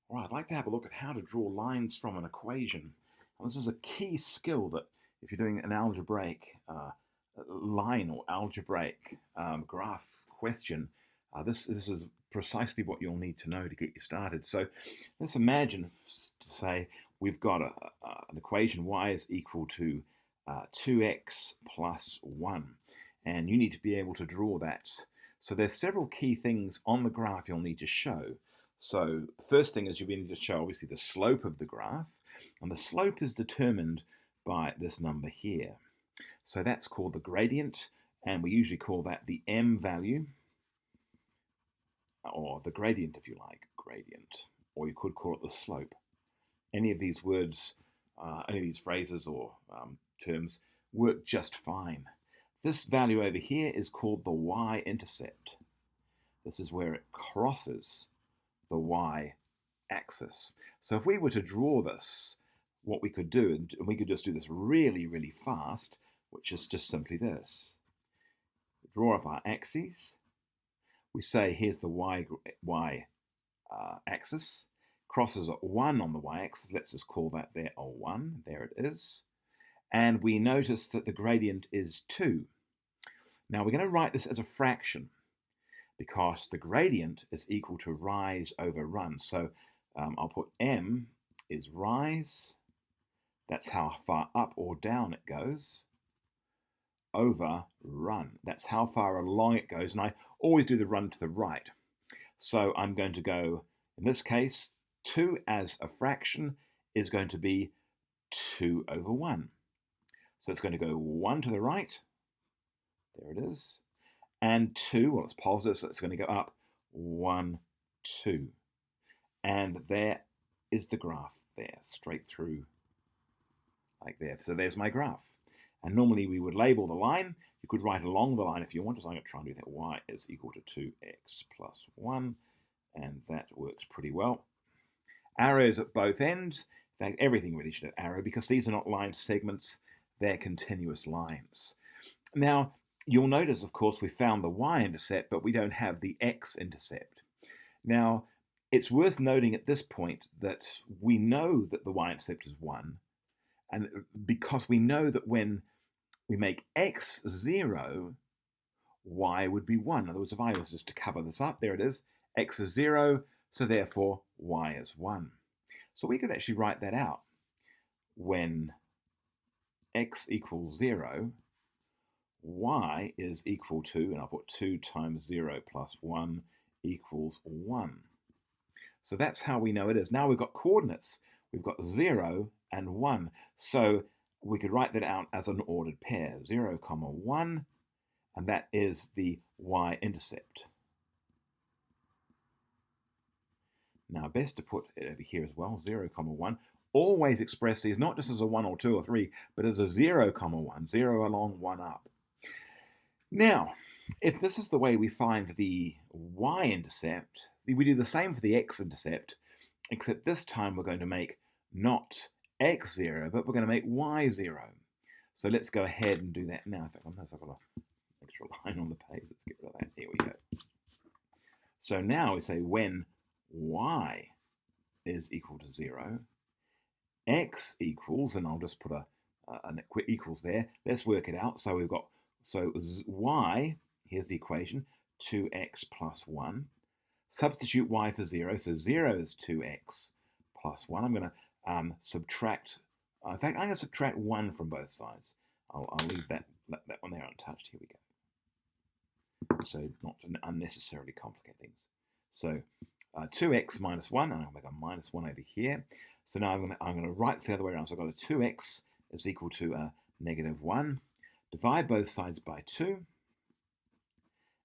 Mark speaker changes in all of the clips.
Speaker 1: All right, I'd like to have a look at how to draw lines from an equation. And this is a key skill that if you're doing an algebraic line or algebraic graph question, this is precisely what you'll need to know to get you started. So let's imagine to say we've got an equation y is equal to 2x plus 1. And you need to be able to draw that. So there's several key things on the graph you'll need to show. So the first thing is you need to show obviously the slope of the graph, and the slope is determined by this number here. So that's called the gradient, and we usually call that the m value, or the gradient if you like, gradient, or you could call it the slope. Any of these words, any of these phrases or terms work just fine. This value over here is called the y-intercept. This is where it crosses the y-axis. So if we were to draw this, what we could do, and we could just do this really, really fast, which is just simply this. Draw up our axes. We say here's the y-axis. Crosses at 1 on the y-axis. Let's just call that there a 1. There it is. And we notice that the gradient is 2. Now we're going to write this as a fraction, because the gradient is equal to rise over run. So I'll put m is rise, that's how far up or down it goes, over run. That's how far along it goes, and I always do the run to the right. So I'm going to go, in this case, 2 as a fraction is going to be 2 over 1. So it's going to go 1 to the right, there it is, and 2, well, it's positive, so it's going to go up 1, 2. And there is the graph there, straight through like there. So there's my graph. And normally we would label the line. You could write along the line if you want. So I'm going to try and do that. Y is equal to 2x plus 1. And that works pretty well. Arrows at both ends. In fact, everything really should have arrow, because these are not lined segments. They're continuous lines. Now, you'll notice, of course, we found the y-intercept, but we don't have the x-intercept. Now, it's worth noting at this point that we know that the y-intercept is 1, and because we know that when we make x 0, y would be 1. In other words, if I was just to cover this up, there it is, x is 0, so therefore y is 1. So we could actually write that out. When x equals 0, y is equal to, and I'll put 2 times 0 plus 1 equals 1. So that's how we know it is. Now we've got coordinates. We've got 0 and 1. So we could write that out as an ordered pair, 0, 1, and that is the y-intercept. Now best to put it over here as well, 0, 1. Always express these not just as a 1 or 2 or 3, but as a 0, 1, 0 along, 1 up. Now, if this is the way we find the y-intercept, we do the same for the x-intercept, except this time we're going to make not x0, but we're going to make y0. So let's go ahead and do that now. In fact, I've got an extra line on the page. Let's get rid of that. Here we go. So now we say when y is equal to 0, x equals, and I'll just put an equals there. Let's work it out. So we've got, so y, here's the equation, 2x plus 1. Substitute y for 0, so 0 is 2x plus 1. I'm going to subtract, in fact, I'm going to subtract 1 from both sides. I'll leave that one there untouched. Here we go. So not to unnecessarily complicate things. So 2x minus 1, and I'll make a minus 1 over here. So now I'm going to write this the other way around. So I've got a 2x is equal to negative 1. Divide both sides by 2.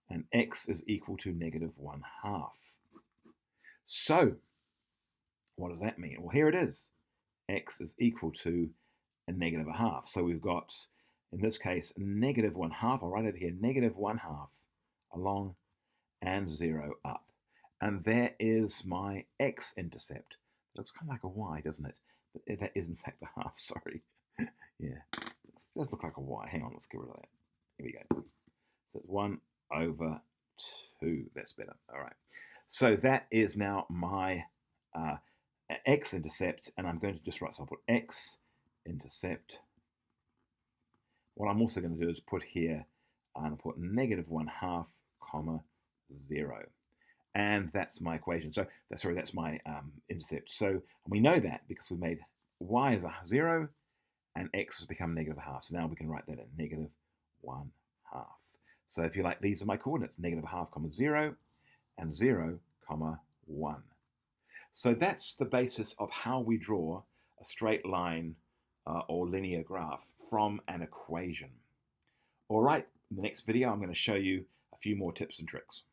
Speaker 1: And x is equal to negative 1/2. So, what does that mean? Well, here it is. X is equal to a negative 1/2. So we've got, in this case, negative 1/2. I'll write over here, negative 1/2 along and 0 up. And there is my x-intercept. It looks kind of like a y, doesn't it? But that is, in fact, a half, sorry. Yeah, it does look like a y. Hang on, let's get rid of that. Here we go. So it's 1 over 2. That's better. All right. So that is now my x-intercept, and I'm going to just write, so I'll put x-intercept. What I'm also going to do is put here, and put -1/2, comma, 0. And that's my equation. So, that's my intercept. So we know that because we made y as a 0, and x has become -1/2. So now we can write that at -1/2. So if you like, these are my coordinates, -1/2, comma, 0, and 0, comma, 1. So that's the basis of how we draw a straight line or linear graph from an equation. All right, in the next video, I'm going to show you a few more tips and tricks.